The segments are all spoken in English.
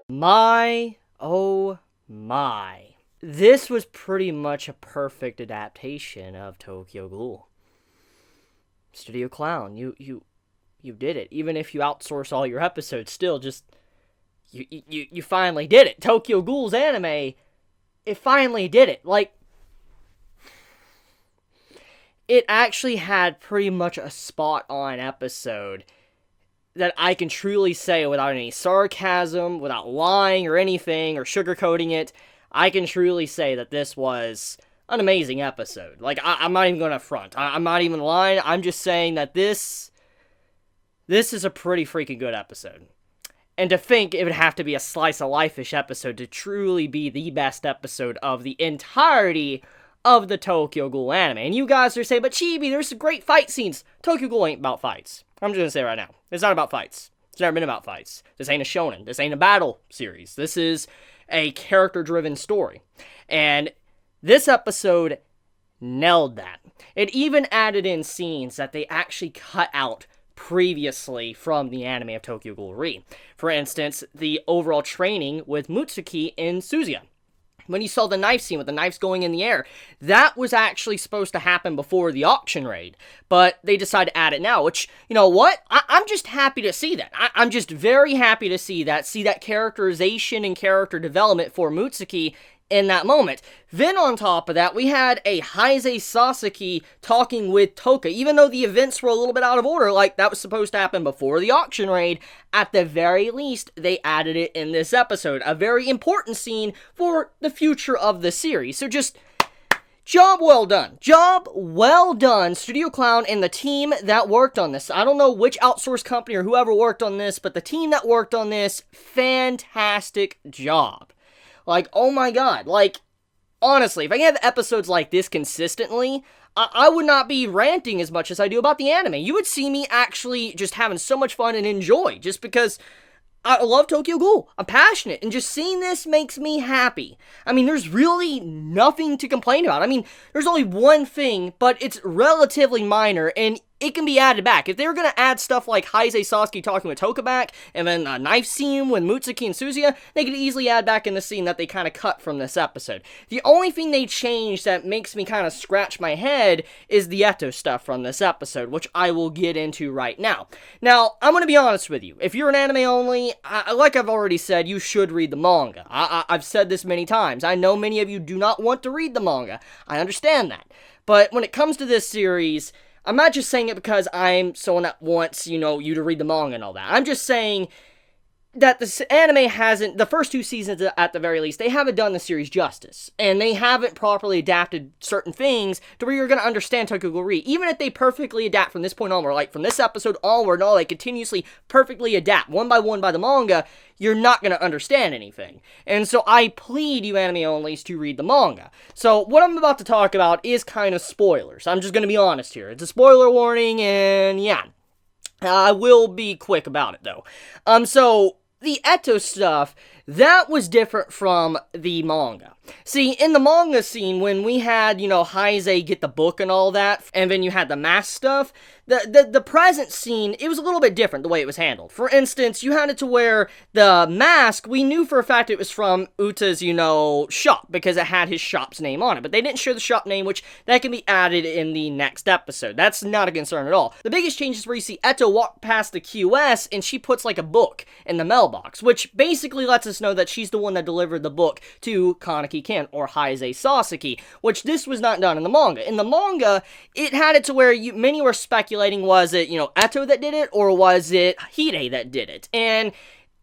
My, oh my. This was pretty much a perfect adaptation of Tokyo Ghoul. Studio Clown, you did it. Even if you outsource all your episodes, still just, you finally did it. Tokyo Ghoul's anime, it finally did it. Like, it actually had pretty much a spot-on episode that I can truly say without any sarcasm, without lying or anything, or sugarcoating it. I can truly say that this was an amazing episode. Like, I'm not even going to front. I'm not even lying. I'm just saying that this is a pretty freaking good episode. And to think it would have to be a slice-of-life-ish episode to truly be the best episode of the entirety of the Tokyo Ghoul anime. And you guys are saying, but Chibi, there's some great fight scenes. Tokyo Ghoul ain't about fights. I'm just going to say right now. It's not about fights. It's never been about fights. This ain't a shonen. This ain't a battle series. This is a character-driven story. And this episode nailed that. It even added in scenes that they actually cut out previously from the anime of Tokyo Ghoul Re. For instance, the overall training with Mutsuki and Suzuya. When you saw the knife scene with the knives going in the air, that was actually supposed to happen before the auction raid, but they decided to add it now, which, you know what? I'm just happy to see that. I'm just very happy to see that characterization and character development for Mutsuki in that moment. Then on top of that, we had a Heisei Sasaki talking with Toka. Even though the events were a little bit out of order, like that was supposed to happen before the auction raid, at the very least, they added it in this episode. A very important scene for the future of the series. So just, job well done. Job well done, Studio Clown and the team that worked on this. I don't know which outsourced company or whoever worked on this, but the team that worked on this, fantastic job. Like, oh my god, like, honestly, if I have episodes like this consistently, I would not be ranting as much as I do about the anime. You would see me actually just having so much fun and enjoy, just because I love Tokyo Ghoul. I'm passionate, and just seeing this makes me happy. I mean, there's really nothing to complain about. I mean, there's only one thing, but it's relatively minor, and it can be added back. If they were going to add stuff like Heisei Sasaki talking with Toka back, and then a knife scene with Mutsuki and Suzuya, they could easily add back in the scene that they kind of cut from this episode. The only thing they changed that makes me kind of scratch my head is the Eto stuff from this episode, which I will get into right now. Now, I'm going to be honest with you. If you're an anime only, like I've already said, you should read the manga. I've said this many times. I know many of you do not want to read the manga. I understand that. But when it comes to this series, I'm not just saying it because I'm someone that wants, you to read the manga and all that. I'm just saying that this anime hasn't, the first two seasons at the very least, they haven't done the series justice. And they haven't properly adapted certain things to where you're going to understand Tokyo Ghoul Re. Even if they perfectly adapt from this point onward, like from this episode onward and all, they continuously perfectly adapt one by the manga, you're not going to understand anything. And so I plead you anime onlys to read the manga. So what I'm about to talk about is kind of spoilers. I'm just going to be honest here. It's a spoiler warning, and yeah. I will be quick about it, though. So the Eto stuff, that was different from the manga. See, in the manga scene, when we had, Heisei get the book and all that, and then you had the mask stuff, the present scene, it was a little bit different the way it was handled. For instance, you had it to where the mask, we knew for a fact it was from Uta's, shop, because it had his shop's name on it, but they didn't share the shop name, which that can be added in the next episode. That's not a concern at all. The biggest change is where you see Eto walk past the QS, and she puts like a book in the mailbox, which basically lets us know that she's the one that delivered the book to Kaneki Ken, or Heisei Sasaki, which this was not done in the manga. In the manga, it had it to where many were speculating, was it, Eto that did it, or was it Hide that did it? And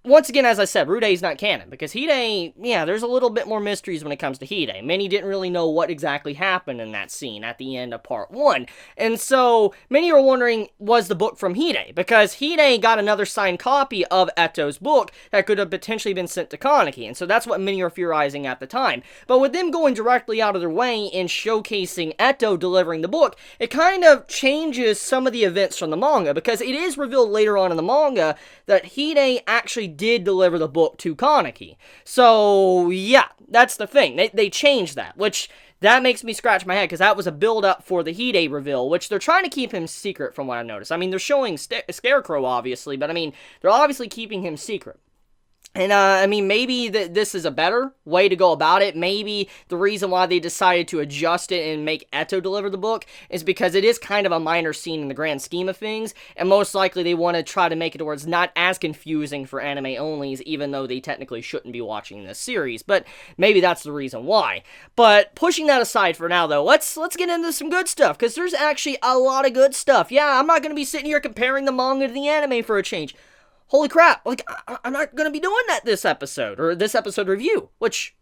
once again, as I said, Rude is not canon, because Hide, there's a little bit more mysteries when it comes to Hide. Many didn't really know what exactly happened in that scene at the end of part 1. And so, many are wondering, was the book from Hide? Because Hide got another signed copy of Eto's book that could have potentially been sent to Kaneki, and so that's what many are theorizing at the time. But with them going directly out of their way and showcasing Eto delivering the book, it kind of changes some of the events from the manga, because it is revealed later on in the manga that Hide actually did deliver the book to Kaneki. So, yeah, that's the thing. They changed that, which that makes me scratch my head, because that was a build-up for the Hide reveal, which they're trying to keep him secret from what I've noticed. I mean, they're showing Scarecrow, obviously, but I mean, they're obviously keeping him secret. And, I mean, maybe this is a better way to go about it. Maybe the reason why they decided to adjust it and make Eto deliver the book is because it is kind of a minor scene in the grand scheme of things, and most likely they want to try to make it where it's not as confusing for anime-onlys, even though they technically shouldn't be watching this series, but maybe that's the reason why. But pushing that aside for now, though, let's get into some good stuff, because there's actually a lot of good stuff. Yeah, I'm not going to be sitting here comparing the manga to the anime for a change. Holy crap, like, I'm not going to be doing that this episode, or this episode review, which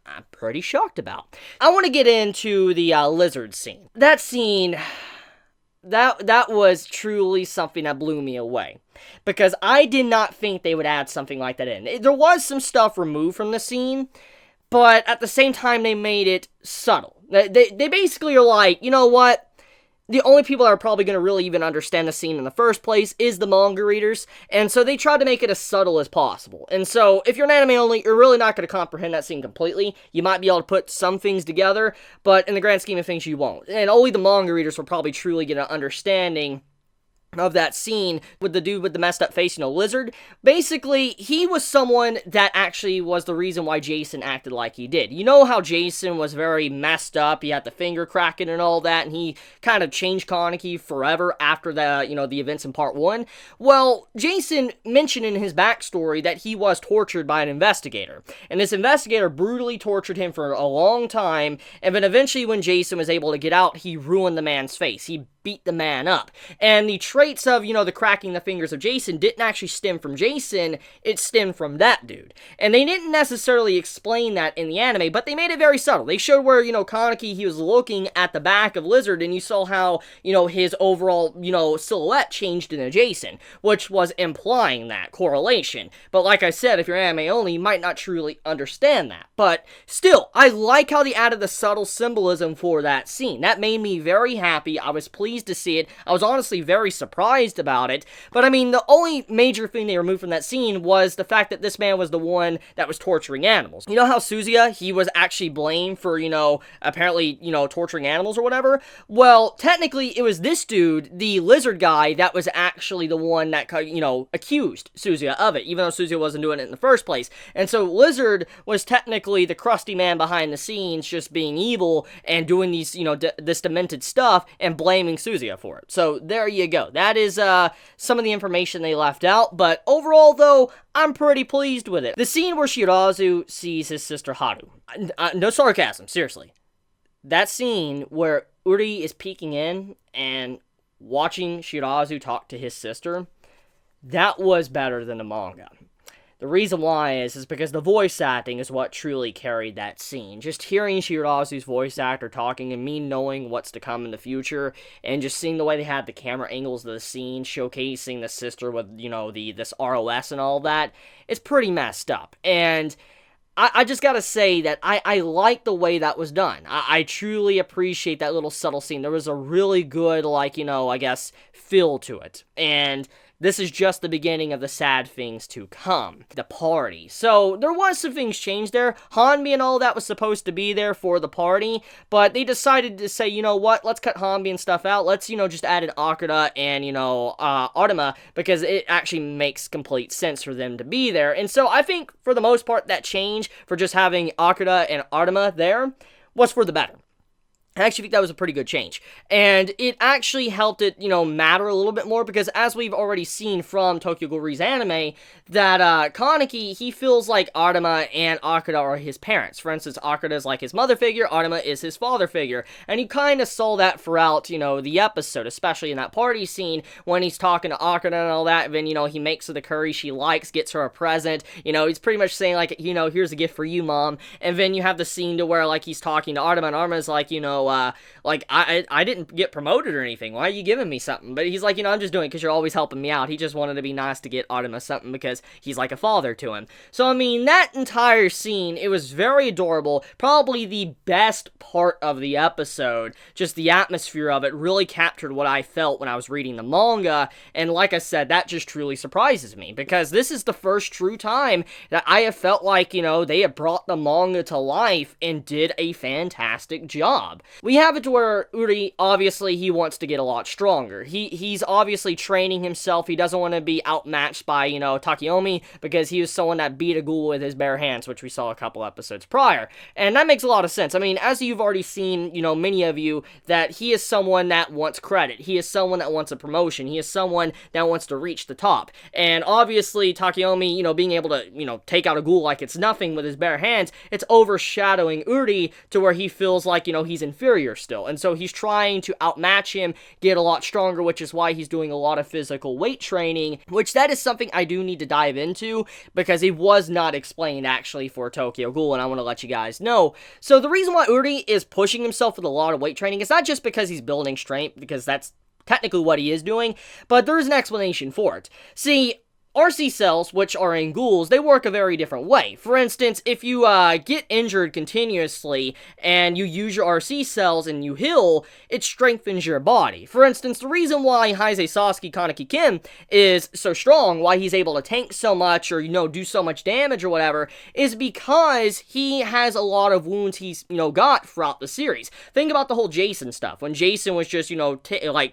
I'm pretty shocked about. I want to get into the lizard scene. That scene, that was truly something that blew me away, because I did not think they would add something like that in. There was some stuff removed from the scene, but at the same time, they made it subtle. They basically are like, you know what? The only people that are probably going to really even understand the scene in the first place is the manga readers, and so they tried to make it as subtle as possible. And so, if you're an anime only, you're really not going to comprehend that scene completely. You might be able to put some things together, but in the grand scheme of things, you won't. And only the manga readers will probably truly get an understanding of that scene with the dude with the messed up face, Lizard. Basically, he was someone that actually was the reason why Jason acted like he did. You know how Jason was very messed up, he had the finger cracking and all that, and he kind of changed Kaneki forever after the, the events in part 1? Well, Jason mentioned in his backstory that he was tortured by an investigator, and this investigator brutally tortured him for a long time, and then eventually when Jason was able to get out, he ruined the man's face. He beat the man up. And the traits of, the cracking the fingers of Jason didn't actually stem from Jason, it stemmed from that dude. And they didn't necessarily explain that in the anime, but they made it very subtle. They showed where, Kaneki, he was looking at the back of Lizard, and you saw how, his overall, silhouette changed into Jason, which was implying that correlation. But like I said, if you're anime only, you might not truly understand that. But still, I like how they added the subtle symbolism for that scene. That made me very happy. I was pleased to see it. I was honestly very surprised about it, but I mean, the only major thing they removed from that scene was the fact that this man was the one that was torturing animals. You know how Suzuya, he was actually blamed for, apparently, torturing animals or whatever? Well, technically, it was this dude, the lizard guy, that was actually the one that, accused Suzuya of it, even though Suzuya wasn't doing it in the first place. And so Lizard was technically the crusty man behind the scenes, just being evil and doing these, this demented stuff and blaming Suzuya for it. So there you go. That is some of the information they left out, but overall though, I'm pretty pleased with it. The scene where Shirazu sees his sister Haru. No sarcasm, seriously. That scene where Uri is peeking in and watching Shirazu talk to his sister, that was better than the manga. The reason why is because the voice acting is what truly carried that scene. Just hearing Shirazu's voice actor talking and me knowing what's to come in the future, and just seeing the way they had the camera angles of the scene, showcasing the sister with, this ROS and all that, it's pretty messed up. And I just gotta say that I like the way that was done. I truly appreciate that little subtle scene. There was a really good, I guess, feel to it. And this is just the beginning of the sad things to come. The party. So, there was some things changed there. Hanbi and all that was supposed to be there for the party, but they decided to say, you know what, let's cut Hanbi and stuff out. Let's, just add in Akira and, Artema, because it actually makes complete sense for them to be there. And so, I think, for the most part, that change for just having Akira and Artema there was for the better. I actually think that was a pretty good change, and it actually helped it, matter a little bit more, because as we've already seen from Tokyo Ghoul's anime, that, Kaneki, he feels like Artema and Akira are his parents. For instance, Akira is like his mother figure, Artema is his father figure, and you kind of saw that throughout, the episode, especially in that party scene, when he's talking to Akira and all that, and then, he makes her the curry she likes, gets her a present, he's pretty much saying, like, here's a gift for you, Mom, and then you have the scene to where, like, he's talking to Artema, and Artema's like, like, I didn't get promoted or anything. Why are you giving me something? But he's like, I'm just doing it because you're always helping me out. He just wanted to be nice to get Artemis something because he's like a father to him. So, I mean, that entire scene, it was very adorable. Probably the best part of the episode. Just the atmosphere of it really captured what I felt when I was reading the manga. And like I said, that just truly surprises me because this is the first true time that I have felt like, they have brought the manga to life and did a fantastic job. We have it to where Uri, obviously, he wants to get a lot stronger. He's obviously training himself. He doesn't want to be outmatched by, Takeyomi because he was someone that beat a ghoul with his bare hands, which we saw a couple episodes prior. And that makes a lot of sense. I mean, as you've already seen, many of you, that he is someone that wants credit. He is someone that wants a promotion. He is someone that wants to reach the top. And obviously, Takeyomi, being able to, take out a ghoul like it's nothing with his bare hands, it's overshadowing Uri to where he feels like, he's inferior still. And so he's trying to outmatch him, get a lot stronger, which is why he's doing a lot of physical weight training, which that is something I do need to dive into because it was not explained actually for Tokyo Ghoul, and I want to let you guys know. So the reason why Uri is pushing himself with a lot of weight training is not just because he's building strength, because that's technically what he is doing, but there's an explanation for it. See, RC cells, which are in ghouls, they work a very different way. For instance, if you get injured continuously and you use your RC cells and you heal, it strengthens your body. For instance, the reason why Heisei Sasuke Kaneki Kim is so strong, why he's able to tank so much or, do so much damage or whatever, is because he has a lot of wounds he's, got throughout the series. Think about the whole Jason stuff. When Jason was just,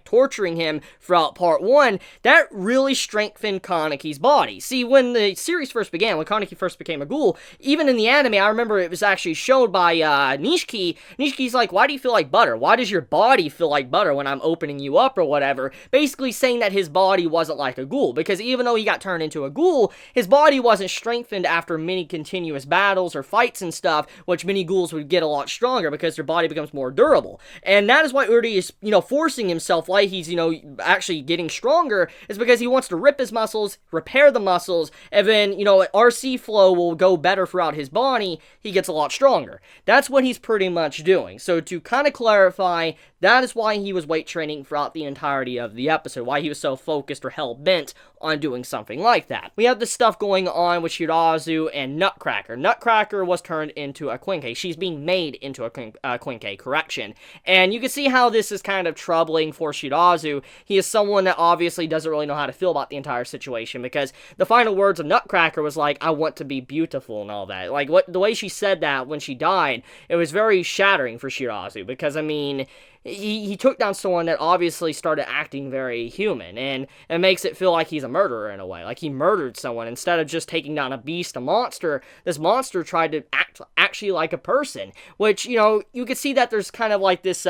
torturing him throughout part 1, that really strengthened Kaneki's body. See, when the series first began, when Kaneki first became a ghoul, even in the anime, I remember it was actually showed by Nishiki. Nishiki's like, why do you feel like butter? Why does your body feel like butter when I'm opening you up or whatever? Basically saying that his body wasn't like a ghoul, because even though he got turned into a ghoul, his body wasn't strengthened after many continuous battles or fights and stuff, which many ghouls would get a lot stronger because their body becomes more durable. And that is why Uri is, forcing himself like he's, actually getting stronger, is because he wants to rip his muscles, repair the muscles, and then, RC flow will go better throughout his body. He gets a lot stronger. That's what he's pretty much doing. So to kind of clarify, that is why he was weight training throughout the entirety of the episode, why he was so focused or hell-bent on doing something like that. We have this stuff going on with Shirazu and Nutcracker. Nutcracker was turned into a Quinkei. She's being made into a Quinkei, correction. And you can see how this is kind of troubling for Shirazu. He is someone that obviously doesn't really know how to feel about the entire situation, because the final words of Nutcracker was like, I want to be beautiful and all that. Like, the way she said that when she died, it was very shattering for Shirazu, because, I mean, he took down someone that obviously started acting very human, and it makes it feel like he's a murderer in a way. Like, he murdered someone. Instead of just taking down a beast, a monster, this monster tried to act actually like a person, which, you could see that there's kind of like this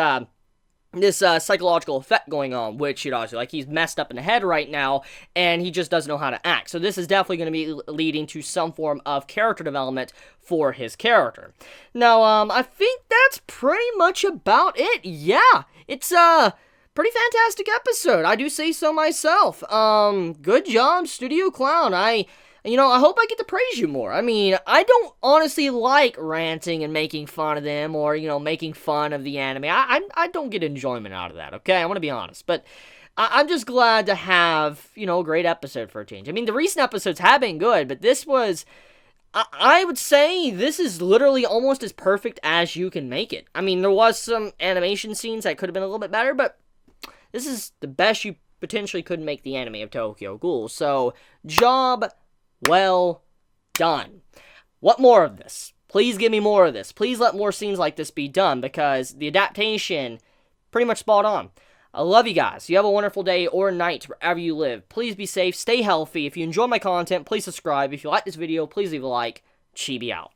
psychological effect going on with Shirazu. Like, he's messed up in the head right now, and he just doesn't know how to act. So this is definitely going to be leading to some form of character development for his character. Now, I think that's pretty much about it. Yeah, it's a pretty fantastic episode. I do say so myself. Good job, Studio Clown. I hope I get to praise you more. I mean, I don't honestly like ranting and making fun of them or, making fun of the anime. I don't get enjoyment out of that, okay? I want to be honest. But I'm just glad to have, a great episode for a change. I mean, the recent episodes have been good, but this was, I would say this is literally almost as perfect as you can make it. I mean, there was some animation scenes that could have been a little bit better, but this is the best you potentially could make the anime of Tokyo Ghoul. So, job well done. What more of this? Please give me more of this. Please let more scenes like this be done, because the adaptation, pretty much spot on. I love you guys. You have a wonderful day or night wherever you live. Please be safe, stay healthy. If you enjoy my content, please subscribe. If you like this video, please leave a like. Chibi out.